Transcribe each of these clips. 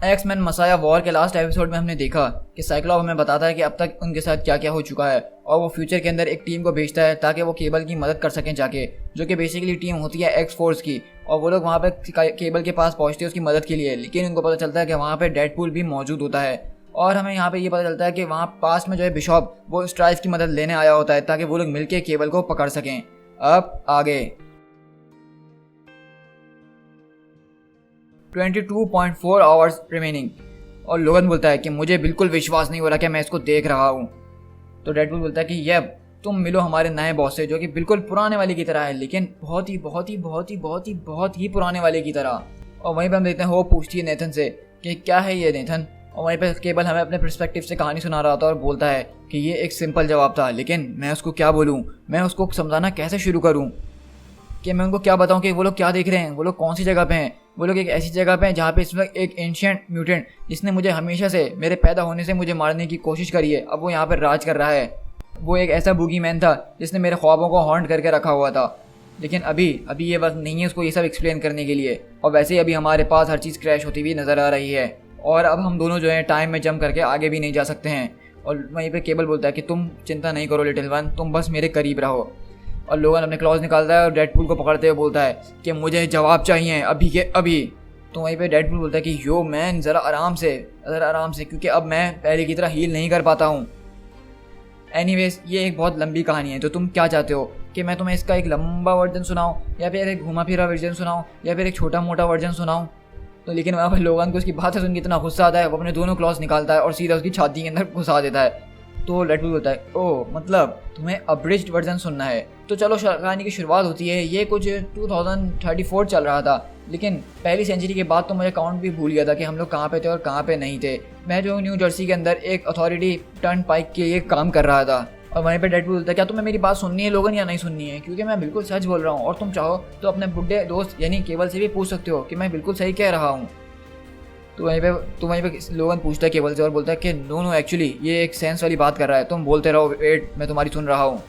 X Men Messiah war के last episode में हमने देखा कि साइक्लॉप हमें बताता है कि अब तक उनके साथ क्या क्या हो चुका है और वो फ्यूचर के अंदर एक टीम को भेजता है ताकि वो केबल की मदद कर सकें जाके, जो कि बेसिकली टीम होती है एक्स फोर्स की। और वो लोग वहाँ पे केबल के पास पहुँचते हैं उसकी मदद के लिए, लेकिन उनको पता चलता है कि वहाँ पे डेडपूल भी मौजूद होता है। और हमें यहाँ पे ये पता चलता है कि वहाँ पास में जो है बिशॉप वो स्ट्राइफ की मदद लेने आया होता है ताकि वो लोग मिलकर केबल को पकड़ सकें। अब आगे 22.4 आवर्स रिमेनिंग और लोगन बोलता है कि मुझे बिल्कुल विश्वास नहीं हो रहा कि मैं इसको देख रहा हूँ। तो डेडपूल बोलता है कि ये तुम मिलो हमारे नए बॉस से जो कि बिल्कुल पुराने वाले की तरह है, लेकिन बहुत ही बहुत ही बहुत ही बहुत ही बहुत ही पुराने वाले की तरह। और वहीं पे हम देखते हैं होप पूछती है नेथन से कि क्या है ये नेथन, और वहीं पे केबल हमें अपने पर्सपेक्टिव से कहानी सुना रहा था और बोलता है कि ये एक सिंपल जवाब था, लेकिन मैं उसको क्या बोलूँ, मैं उसको समझाना कैसे शुरू करूँ, कि मैं उनको क्या बताऊं कि वो लोग क्या देख रहे हैं, वो लोग कौन सी जगह पे हैं। वो लोग एक ऐसी जगह पे हैं जहाँ पे इस वक्त एक एंशिएंट म्यूटेंट जिसने मुझे हमेशा से मेरे पैदा होने से मुझे मारने की कोशिश करी है, अब वो यहाँ पर राज कर रहा है। वो एक ऐसा बूगी मैन था जिसने मेरे ख्वाबों को हॉन्ट करके रखा हुआ था, लेकिन अभी ये वक्त नहीं है उसको ये सब एक्सप्लेन करने के लिए। और वैसे ही अभी हमारे पास हर चीज़ क्रैश होती हुई नज़र आ रही है और अब हम दोनों जो है टाइम में जंप करके आगे भी नहीं जा सकते हैं। और वहीं पर केबल बोलता है कि तुम चिंता नहीं करो लिटिल वन, तुम बस मेरे करीब रहो। और लोगन अपने क्लॉज निकालता है और डेडपूल को पकड़ते हुए बोलता है कि मुझे जवाब चाहिए अभी के अभी। तो वहीं पे डेडपूल बोलता है कि यो मैन ज़रा आराम से क्योंकि अब मैं पहले की तरह हील नहीं कर पाता हूँ। एनीवेज ये एक बहुत लंबी कहानी है, तो तुम क्या चाहते हो कि मैं तुम्हें इसका एक लंबा वर्जन सुनाऊँ या फिर एक घुमा फिरा वर्जन सुनाऊँ या फिर एक छोटा मोटा वर्जन सुनाऊँ। तो लेकिन वहाँ पर लोगन को उसकी बातें सुन के इतना गुस्सा आता है, वो अपने दोनों क्लॉज निकालता है और सीधा उसकी छाती के अंदर घुसा देता है। तो डेडपूल बोलता है ओह मतलब तुम्हें अब्रिज्ड वर्जन सुनना है, तो चलो कहानी की शुरुआत होती है। ये कुछ 2034 चल रहा था, लेकिन पहली सेंचुरी के बाद तो मुझे काउंट भी भूल गया था कि हम लोग कहाँ पे थे और कहाँ पे नहीं थे। मैं जो न्यू जर्सी के अंदर एक अथॉरिटी टर्न पाइक के लिए काम कर रहा था। और वहीं पे डेडपूल बोलता है क्या तुम्हें मेरी बात सुननी है लोगन या नहीं सुननी है, क्योंकि मैं बिल्कुल सच बोल रहा हूँ और तुम चाहो तो अपने बुढ़े दोस्त यानी केबल से भी पूछ सकते हो कि मैं बिल्कुल सही कह रहा हूँ। तो वहीं पे लोगन पूछता है केबल से और बोलता है कि नो एक्चुअली ये एक सेंस वाली बात कर रहा है, तुम बोलते रहो वेट मैं तुम्हारी सुन रहा हूँ।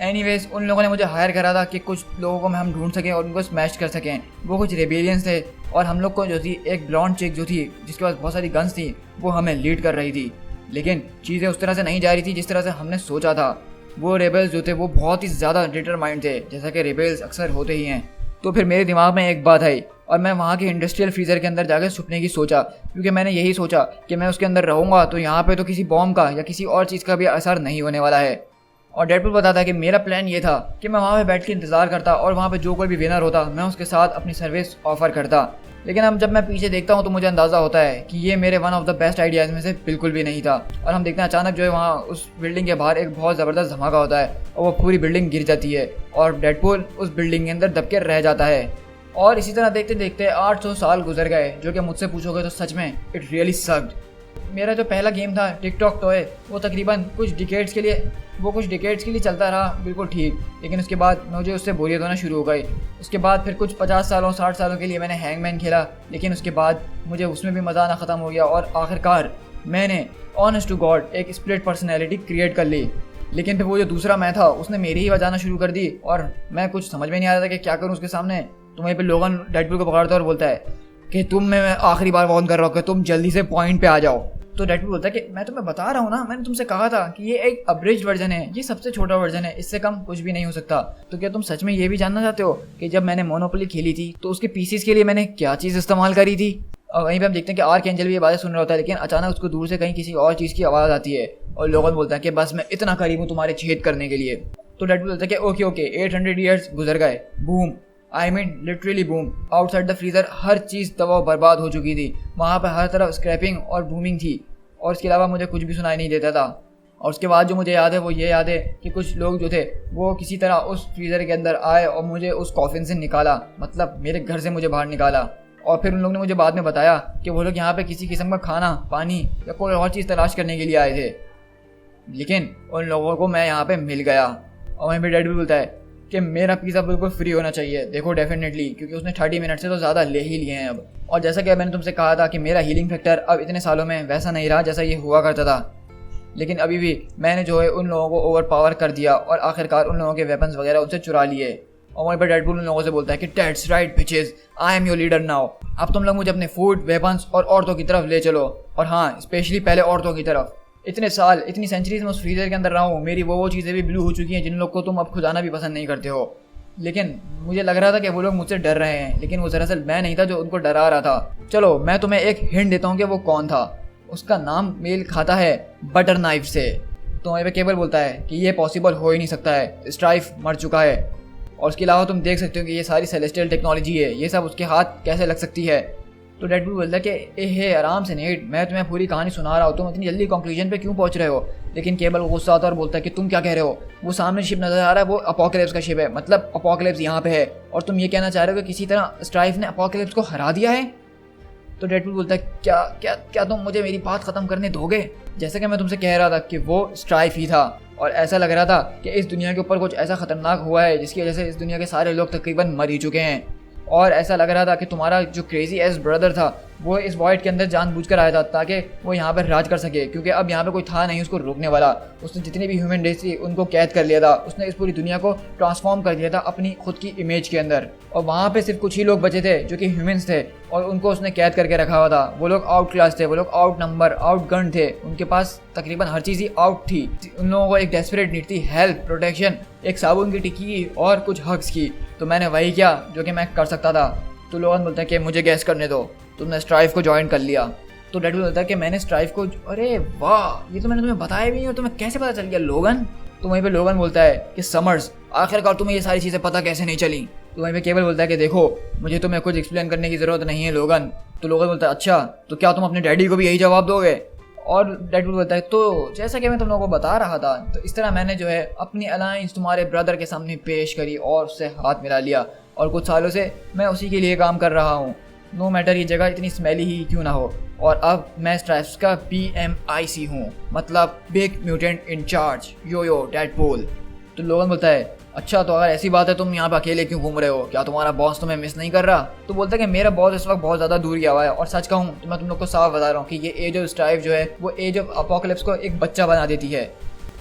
एनीवेज उन लोगों ने मुझे हायर करा था कि कुछ लोगों को हम ढूंढ सकें और उनको स्मैश कर सकें। वो कुछ रेबेलियंस थे और हम लोग को जो थी एक ब्लॉन्ड चिक जो थी जिसके पास बहुत सारी गन्स थी वो हमें लीड कर रही थी, लेकिन चीज़ें उस तरह से नहीं जा रही थी जिस तरह से हमने सोचा था। वो रेबल्स जो थे वो बहुत ही ज़्यादा डिटरमाइंड थे, जैसा कि रेबल्स अक्सर होते ही हैं। तो फिर मेरे दिमाग में एक बात आई और मैं वहाँ के इंडस्ट्रियल फ्रीज़र के अंदर जाकर छुपने की सोचा, क्योंकि मैंने यही सोचा कि मैं उसके अंदर रहूँगा तो यहाँ पे तो किसी बॉम्ब का या किसी और चीज़ का भी असर नहीं होने वाला है। और डेडपूल बताता है कि मेरा प्लान ये था कि मैं वहाँ पे बैठ के इंतज़ार करता और वहाँ पे जो कोई भी विनर होता मैं उसके साथ अपनी सर्विस ऑफ़र करता। लेकिन अब जब मैं पीछे देखता हूँ तो मुझे अंदाज़ा होता है कि ये मेरे one of the best ideas में से बिल्कुल भी नहीं था। और हम देखते हैं अचानक जो है वहाँ उस बिल्डिंग के बाहर एक बहुत ज़बरदस्त धमाका होता है और वो पूरी बिल्डिंग गिर जाती है और डेडपूल उस बिल्डिंग के अंदर दबके रह जाता है। और इसी तरह देखते देखते 800 साल गुजर गए, जो कि मुझसे पूछोगे तो सच में इट रियली सक्ड। मेरा जो पहला गेम था टिकटॉक टॉय वो तकरीबन कुछ डिकेड्स के लिए चलता रहा बिल्कुल ठीक, लेकिन उसके बाद मुझे उससे बोरियत होना शुरू हो गई। उसके बाद फिर कुछ 50 सालों 60 सालों के लिए मैंने हैंगमैन खेला, लेकिन उसके बाद मुझे उसमें भी मज़ा आना ख़त्म हो गया और आखिरकार मैंने ऑनेस्ट टू गॉड एक स्प्लिट पर्सनैलिटी क्रिएट कर ली। लेकिन फिर वो जो दूसरा मैं था उसने मेरी ही बजाना शुरू कर दी और मैं कुछ समझ में नहीं आ रहा था कि क्या करूँ उसके सामने। तो वहीं पे लोगन डेडपूल को पकड़ता है और बोलता है कि तुम मैं आखिरी बार वार्न कर रहा हूँ कि तुम जल्दी से पॉइंट पे आ जाओ। तो डेडपूल बोलता है कि मैं तुम्हें बता रहा हूँ ना, मैंने तुमसे कहा था कि ये एक अब्रिज्ड वर्जन है, ये सबसे छोटा वर्जन है, इससे कम कुछ भी नहीं हो सकता। तो क्या तुम सच में ये भी जानना चाहते हो कि जब मैंने मोनोपोली खेली थी तो उसके पीसीस के लिए मैंने क्या चीज़ इस्तेमाल करी थी। और वहीं पे हम देखते हैं कि आर्कएंजल भी ये बातें सुन रहा होता है, लेकिन अचानक उसको दूर से कहीं किसी और चीज़ की आवाज़ आती है और लोगन बोलता है कि बस मैं इतना करीब हूँ तुम्हारे छेद करने के लिए। तो डेडपूल बोलता है कि ओके 800 ईयर्स गुजर गए, boom I mean literally boom. Outside the freezer हर चीज़ तबाह बर्बाद हो चुकी थी, वहाँ पर हर तरफ स्क्रैपिंग और बूमिंग थी और इसके अलावा मुझे कुछ भी सुनाई नहीं देता था। और उसके बाद जो मुझे याद है वो ये याद है कि कुछ लोग जो थे वो किसी तरह उस फ्रीज़र के अंदर आए और मुझे उस कॉफिन से निकाला, मतलब मेरे घर से मुझे बाहर निकाला। और फिर उन लोगों ने मुझे बाद में बताया कि वो लोग यहाँ पे किसी किस्म का खाना पानी या कोई और चीज़ तलाश करने के लिए आए थे, लेकिन उन लोगों को मैं यहाँ पे मिल गया। और वहीं पर डेडपूल बोलता है कि मेरा पिज़्ज़ा बिल्कुल फ्री होना चाहिए। देखो डेफिनेटली, क्योंकि उसने 30 मिनट से तो ज़्यादा ले ही लिए हैं अब। और जैसा कि मैंने तुमसे कहा था कि मेरा हीलिंग फैक्टर अब इतने सालों में वैसा नहीं रहा जैसा ये हुआ करता था, लेकिन अभी भी मैंने जो है उन लोगों को ओवर पावर कर दिया और आखिरकार उन लोगों के वेपन्स वगैरह उनसे चुरा लिए। और वहीं पर डेडपूल उन लोगों से बोलता है कि that's right bitches, I am your leader now. अब तुम लोग मुझे अपने फूड, वेपन्स और औरतों की तरफ ले चलो, और हाँ स्पेशली पहले औरतों की तरफ। इतने साल, इतनी सेंचुरीज में उस फ्रीजर के अंदर रहा हूँ, मेरी वो चीज़ें भी ब्लू हो चुकी हैं जिन लोग को तुम अब खुदाना भी पसंद नहीं करते हो। लेकिन मुझे लग रहा था कि वो लोग मुझसे डर रहे हैं, लेकिन वो दरअसल मैं नहीं था जो उनको डरा रहा था। चलो मैं तुम्हें एक हिंट देता हूँ कि वो कौन था। उसका नाम मेल खाता है बटर नाइफ से। तो वहीं पे केबल बोलता है कि ये पॉसिबल हो ही नहीं सकता है, स्ट्राइफ मर चुका है, और उसके अलावा तुम देख सकते हो कि ये सारी सेलेस्टियल टेक्नोलॉजी है, ये सब उसके हाथ कैसे लग सकती है। तो डेडपूल बोलता है कि हे आराम से नेट, मैं तुम्हें पूरी कहानी सुना रहा हूँ, तुम इतनी जल्दी कंक्लूजन पे क्यों पहुंच रहे हो। लेकिन केबल को गुस्सा आता है और बोलता है कि तुम क्या कह रहे हो, वो सामने शिप नजर आ रहा है, वो अपोकलिप्स का शिप है, मतलब अपोकलिप्स यहाँ पे है, और तुम ये कहना चाह रहे हो कि किसी तरह स्ट्राइफ ने अपोकलिप्स को हरा दिया है। तो डेडपूल बोलता है क्या क्या क्या तुम मुझे मेरी बात खत्म करने दोगे। जैसे कि मैं तुमसे कह रहा था कि वो स्ट्राइफ ही था, और ऐसा लग रहा था कि इस दुनिया के ऊपर कुछ ऐसा खतरनाक हुआ है जिसकी वजह से इस दुनिया के सारे लोग तकरीबन मर ही चुके हैं। और ऐसा लग रहा था कि तुम्हारा जो क्रेजी एस ब्रदर था वो इस वॉइड के अंदर जानबूझकर आया था ताकि वो यहाँ पर राज कर सके, क्योंकि अब यहाँ पे कोई था नहीं उसको रोकने वाला। उसने जितनी भी ह्यूमन रेस थी उनको कैद कर लिया था, उसने इस पूरी दुनिया को ट्रांसफॉर्म कर दिया था अपनी खुद की इमेज के अंदर, और वहाँ पे सिर्फ कुछ ही लोग बचे थे जो कि ह्यूमंस थे, और उनको उसने कैद करके रखा हुआ था। वो लोग आउट क्लास थे, वो लोग आउट नंबर, आउट गन थे, उनके पास तकरीबन हर चीज़ ही आउट थी। उन लोगों को एक डेस्परेट नीड थी, हेल्प, प्रोटेक्शन, एक साबुन की टिक्की और कुछ हग्स की। तो मैंने वही किया जो कि मैं कर सकता था। तो लोगन बोलते हैं कि मुझे गैस करने दो, तुमने स्ट्राइफ को ज्वाइन कर लिया। तो डेडपूल बोलता है कि मैंने स्ट्राइफ को, अरे वाह, ये तो मैंने तुम्हें बताया भी नहीं, और तुम्हें कैसे पता चल गया लोगन। तो वहीं पे लोगन बोलता है कि समर्स, आखिरकार तुम्हें ये सारी चीज़ें पता कैसे नहीं चली। तो वहीं पे केबल बोलता है कि देखो मुझे तुम्हें कुछ एक्सप्लेन करने की ज़रूरत नहीं है लोगन। तो लोगन बोलता है अच्छा, तो क्या तुम अपने डैडी को भी यही जवाब दोगे। और डेडपूल बोलता है तो जैसा कि मैं तुम लोगों को बता रहा था, तो इस तरह मैंने जो है अपनी अलायंस तुम्हारे ब्रदर के सामने पेश करी और उससे हाथ मिला लिया, और कुछ सालों से मैं उसी के लिए काम कर रहा हूँ, नो मैटर ये जगह इतनी स्मेली ही क्यों ना हो। और अब मैं स्ट्राइप्स का BMIC हूँ, मतलब big mutant in charge, yo Deadpool. तो लोगन बोलता है अच्छा, तो अगर ऐसी बात है तुम यहाँ पे अकेले क्यों घूम रहे हो, क्या तुम्हारा बॉस तुम्हें मिस नहीं कर रहा। तो बोलता है कि मेरा बॉस इस वक्त बहुत ज़्यादा दूर गया हुआ है, और सच कहूँ तो मैं तुम लोग को साफ बता रहा हूँ कि ये एज ऑफ स्ट्राइफ जो है वो एज ऑफ अपोकलिप्स को एक बच्चा बना देती है।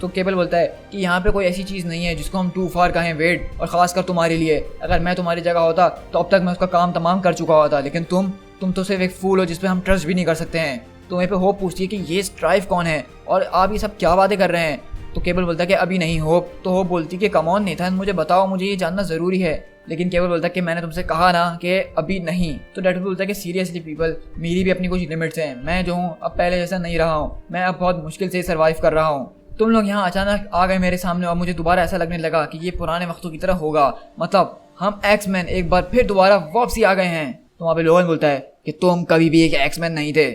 तो केबल बोलता है कि यहाँ पे कोई ऐसी चीज़ नहीं है जिसको हम टू फार कहें वेट, और ख़ासकर तुम्हारे लिए। अगर मैं तुम्हारी जगह होता तो अब तक मैं उसका काम तमाम कर चुका होता, लेकिन तुम तो सिर्फ एक फूल हो जिस पे हम ट्रस्ट भी नहीं कर सकते हैं। तो वहीं पे होप पूछती है कि ये स्ट्राइफ कौन है और आप ये सब क्या बातें कर रहे हैं। तो केबल बोलता है कि अभी नहीं होप। तो होप बोलती है कि कम ऑन नेथन, मुझे बताओ, मुझे ये जानना ज़रूरी है। लेकिन केबल बोलता है कि मैंने तुमसे कहा ना कि अभी नहीं। तो डेडपूल बोलता है कि सीरियसली पीपल, मेरी भी अपनी कुछ लिमिट्स हैं, मैं जो हूँ अब पहले जैसा नहीं रहा हूँ, मैं अब बहुत मुश्किल से सर्वाइव कर रहा हूँ। तुम लोग यहाँ अचानक आ गए मेरे सामने, और मुझे दोबारा ऐसा लगने लगा कि ये पुराने वक्तों की तरह होगा, मतलब हम एक्समैन एक बार फिर दोबारा वापसी आ गए हैं। तो वहाँ पे लोगन बोलता है कि तुम कभी भी एक एक्समैन नहीं थे।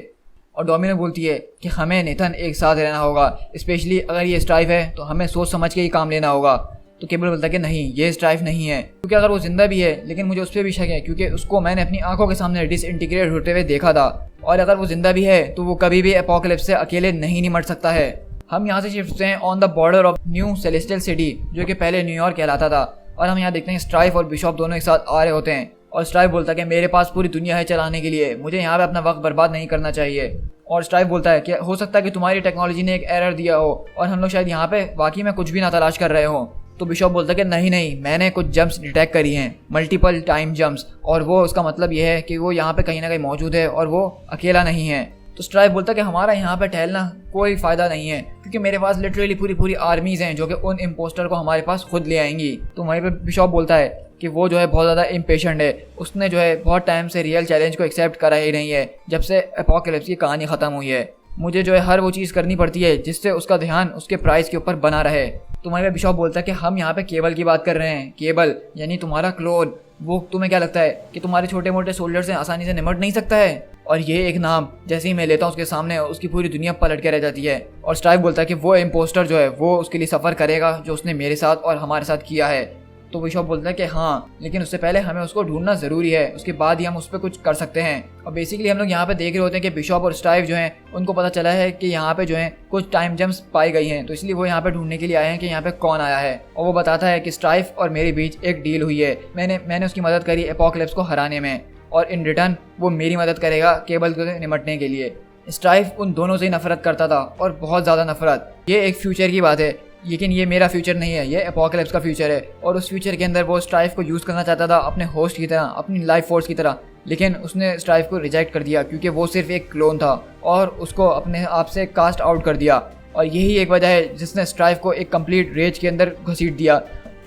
और डोमिनो बोलती है कि हमें नेथन एक साथ रहना होगा, स्पेशली अगर ये स्ट्राइफ है तो हमें सोच समझ के ही काम लेना होगा। तो केबल बोलता है कि नहीं, ये स्ट्राइफ नहीं है, क्योंकि अगर वो जिंदा भी है लेकिन मुझे उस पर भी शक है, क्योंकि उसको मैंने अपनी आंखों के सामने डिसइंटीग्रेट होते हुए देखा था, और अगर वो जिंदा भी है तो वो कभी भी एपोकलिप्स से अकेले नहीं निमट सकता है। हम यहाँ से शिफ्ट हैं on the border of new celestial city, जो कि पहले न्यूयॉर्क कहलाता था, और हम यहाँ देखते हैं स्ट्राइफ और बिशॉप दोनों एक साथ आ रहे होते हैं। और स्ट्राइफ बोलता है कि मेरे पास पूरी दुनिया है चलाने के लिए, मुझे यहाँ पे अपना वक्त बर्बाद नहीं करना चाहिए। और स्ट्राइफ बोलता है कि हो सकता है कि तुम्हारी टेक्नोलॉजी ने एक एरर दिया हो और हम लोग शायद यहाँ पे वाकई में कुछ भी ना तलाश कर रहे हो। तो बिशॉप बोलता है कि नहीं, मैंने कुछ जंप्स डिटेक्ट करी हैं, मल्टीपल टाइम जंप्स, और वो उसका मतलब ये है कि वो यहाँ पे कहीं ना कहीं मौजूद है और वो अकेला नहीं है। तो स्ट्राइफ बोलता है कि हमारा यहाँ पे ठहरना कोई फ़ायदा नहीं है, क्योंकि मेरे पास लिटरली पूरी आर्मीज़ हैं जो कि उन इम्पोस्टर को हमारे पास खुद ले आएंगी। तो वहीं पे बिशॉप बोलता है कि वो जो है बहुत ज़्यादा इम्पेशेंट है, उसने जो है बहुत टाइम से रियल चैलेंज को एक्सेप्ट करा ही नहीं है जब से एपोकलिप्स की कहानी ख़त्म हुई है। मुझे जो है हर वो चीज़ करनी पड़ती है जिससे उसका ध्यान उसके प्राइस के ऊपर बना रहे। तो वहीं पे बिशॉप बोलता है कि हम यहाँ पे केबल की बात कर रहे हैं, केबल यानी तुम्हारा क्लोन। वो तुम्हें क्या लगता है कि तुम्हारे छोटे मोटे सोल्जर से आसानी से निमट नहीं सकता है। और ये एक नाम जैसे ही मैं लेता हूँ उसके सामने, उसकी पूरी दुनिया पलट के रह जाती है। और स्ट्राइक बोलता है कि वो इम्पोस्टर जो है वो उसके लिए सफ़र करेगा जो उसने मेरे साथ और हमारे साथ किया है। तो बिशॉप बोलता है कि हाँ, लेकिन उससे पहले हमें उसको ढूंढना ज़रूरी है, उसके बाद ही हम उस पर कुछ कर सकते हैं। और बेसिकली हम लोग यहाँ पे देख रहे होते हैं कि बिशॉप और स्ट्राइफ जो हैं उनको पता चला है कि यहाँ पे जो है कुछ टाइम जम्प्स पाई गई हैं, तो इसलिए वो यहाँ पे ढूंढने के लिए आए हैं कि यहाँ पे कौन आया है। और वो बताता है कि स्ट्राइफ और मेरे बीच एक डील हुई है, मैंने उसकी मदद करी एपोकलिप्स को हराने में, और इन रिटर्न वो मेरी मदद करेगा केबल को निमटने के लिए। स्ट्राइफ उन दोनों से ही नफरत करता था, और बहुत ज़्यादा नफरत। ये एक फ्यूचर की बात है, लेकिन ये मेरा फ्यूचर नहीं है, ये एपोकलिप्स का फ्यूचर है। और उस फ्यूचर के अंदर वो स्ट्राइफ को यूज़ करना चाहता था अपने होस्ट की तरह, अपनी लाइफ फोर्स की तरह, लेकिन उसने स्ट्राइफ को रिजेक्ट कर दिया क्योंकि वो सिर्फ एक क्लोन था और उसको अपने आप से कास्ट आउट कर दिया। और यही एक वजह है जिसने स्ट्राइफ को एक कंप्लीट रेज के अंदर घसीट दिया।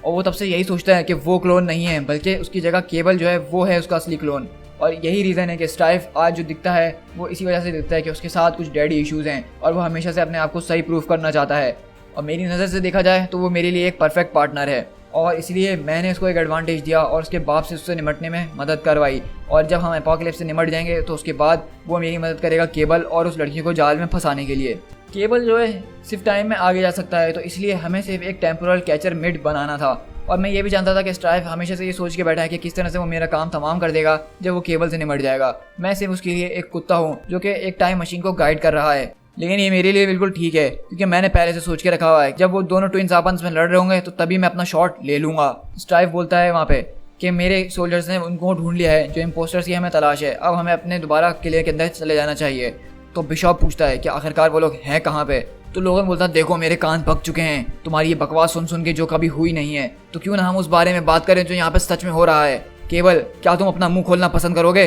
और वो तब से यही सोचता है कि वो क्लोन नहीं है, बल्कि उसकी जगह केबल जो है वो है उसका असली क्लोन। और यही रीज़न है कि स्ट्राइफ आज जो दिखता है वो इसी वजह से दिखता है कि उसके साथ कुछ डैडी इश्यूज़ हैं और वो हमेशा से अपने आप को सही प्रूफ करना चाहता है। और मेरी नज़र से देखा जाए तो वो मेरे लिए एक परफेक्ट पार्टनर है और इसलिए मैंने उसको एक एडवांटेज दिया और उसके बाप से उससे निपटने में मदद करवाई। और जब हम एपोकलिप्स से निपट जाएंगे तो उसके बाद वो मेरी मदद करेगा केबल और उस लड़की को जाल में फंसाने के लिए। केबल जो है सिर्फ टाइम में आगे जा सकता है, तो इसलिए हमें सिर्फ एक टेम्पोरल कैचर मिड बनाना था। और मैं ये भी जानता था कि स्ट्राइफ हमेशा से ये सोच के बैठा है कि किस तरह से वो मेरा काम तमाम कर देगा जब वो केबल से निपट जाएगा। मैं सिर्फ उसके लिए एक कुत्ता हूँ जो कि एक टाइम मशीन को गाइड कर रहा है। लेकिन ये मेरे लिए बिल्कुल ठीक है क्योंकि मैंने पहले से सोच के रखा हुआ है जब वो दोनों ट्विंस आपस में लड़ रहे होंगे तो तभी मैं अपना शॉट ले लूँगा। स्ट्राइफ बोलता है वहाँ पे कि मेरे सोल्जर्स ने उनको ढूंढ लिया है, जो इम्पोस्टर्स की हमें तलाश है, अब हमें अपने दोबारा किले के अंदर चले जाना चाहिए। तो बिशॉप पूछता है कि आखिरकार वो लोग हैं कहाँ पे। तो लोगन बोलता है देखो मेरे कान पक चुके हैं तुम्हारी ये बकवास सुन सुन के जो कभी हुई नहीं है, तो क्यों ना हम उस बारे में बात करें जो यहाँ पे सच में हो रहा है। केबल, क्या तुम अपना मुंह खोलना पसंद करोगे?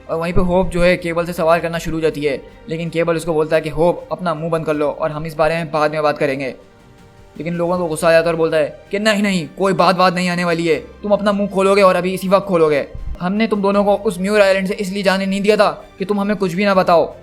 और वहीं पे होप जो है केबल से सवाल करना शुरू हो जाती है, लेकिन केबल उसको बोलता है कि होप अपना मुंह बंद कर लो और हम इस बारे में बाद में बात करेंगे। लेकिन लोगों को गुस्सा आ जाता है और बोलता है कि नहीं नहीं, कोई बात नहीं आने वाली है, तुम अपना मुंह खोलोगे और अभी इसी वक्त खोलोगे। हमने तुम दोनों को उस म्यूर आइलैंड से इसलिए जाने नहीं दिया था कि तुम हमें कुछ भी ना बताओ,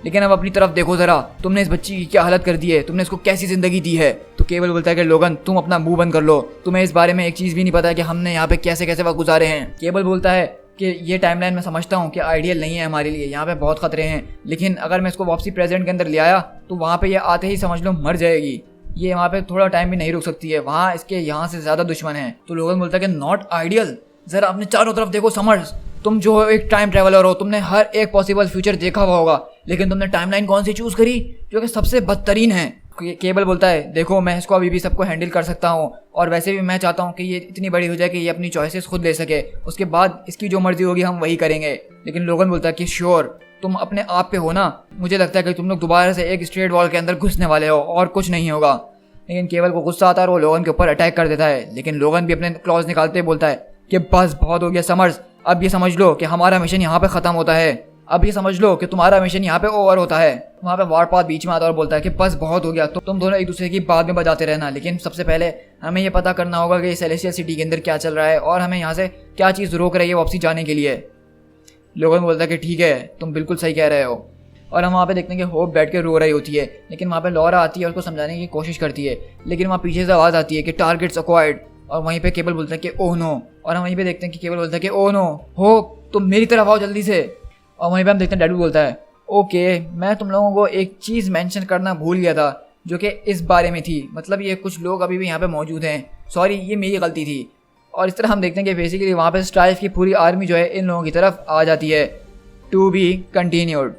लेकिन अब अपनी तरफ देखो जरा, तुमने इस बच्ची की क्या हालत कर दी है, तुमने इसको कैसी जिंदगी दी है। तो केबल बोलता है कि लोगन तुम अपना मुंह बंद कर लो, तुम्हें इस बारे में एक चीज़ भी नहीं पता है कि हमने यहाँ पे कैसे कैसे वक्त गुजारे हैं। केबल बोलता है कि ये टाइमलाइन मैं समझता हूँ कि आइडियल नहीं है हमारे लिए, यहाँ पे बहुत खतरे हैं, लेकिन अगर मैं इसको वापसी प्रेजेंट के अंदर ले आया तो वहाँ पे ये आते ही समझ लो मर जाएगी, ये वहाँ पे थोड़ा टाइम भी नहीं रुक सकती है, वहाँ इसके यहाँ से ज़्यादा दुश्मन है। तो लोगन बोलता है कि नॉट आइडियल, ज़रा अपने चारों तरफ देखो समर्स, तुम जो हो एक टाइम ट्रैवलर हो, तुमने हर एक पॉसिबल फ्यूचर देखा हुआ होगा, लेकिन तुमने टाइमलाइन कौन सी चूज करी जो कि सबसे बदतरीन है। केबल बोलता है देखो मैं इसको अभी भी सबको हैंडल कर सकता हूँ और वैसे भी मैं चाहता हूँ कि ये इतनी बड़ी हो जाए कि ये अपनी चॉइसेस खुद ले सके, उसके बाद इसकी जो मर्जी होगी हम वही करेंगे। लेकिन लोगन बोलता है कि श्योर तुम अपने आप पे हो ना, मुझे लगता है कि तुम लोग दोबारा से एक स्ट्रेट वॉल के अंदर घुसने वाले हो और कुछ नहीं होगा। लेकिन केबल को गुस्सा आता है और वो लोगन के ऊपर अटैक कर देता है, लेकिन लोगन भी अपने क्लॉज निकालते बोलता है कि बस बहुत हो गया समर्स, अब ये समझ लो कि हमारा मिशन यहाँ पे ख़त्म होता है, अब ये समझ लो कि तुम्हारा मिशन यहाँ पे ओवर होता है। वहाँ पे वारपाथ बीच में आता है और बोलता है कि बस बहुत हो गया, तो तुम दोनों एक दूसरे की बाद में बजाते रहना, लेकिन सबसे पहले हमें ये पता करना होगा कि सेलेस्टियल सिटी के अंदर क्या चल रहा है और हमें यहाँ से क्या चीज़ रोक रही है वापसी जाने के लिए। लोगन बोलता है कि ठीक है तुम बिल्कुल सही कह रहे हो। और हम वहाँ पे देखते हैं कि होप बैठ के रो रही होती है, लेकिन वहाँ पे लॉरा आती है और उसको समझाने की कोशिश करती है, लेकिन वहाँ पीछे से आवाज़ आती है कि टारगेट्स एक्वायर्ड। और वहीं पे केबल बोलता है कि ओह नो, और हम वहीं पे देखते हैं कि केबल बोलता है कि ओह नो होप तुम मेरी तरफ आओ जल्दी से। और वहीं पे हम देखते हैं डैडू बोलता है ओके, मैं तुम लोगों को एक चीज़ मेंशन करना भूल गया था जो कि इस बारे में थी, मतलब ये कुछ लोग अभी भी यहाँ पे मौजूद हैं, सॉरी ये मेरी गलती थी। और इस तरह हम देखते हैं कि बेसिकली वहाँ पे स्ट्राइफ की पूरी आर्मी जो है इन लोगों की तरफ आ जाती है। To be continued.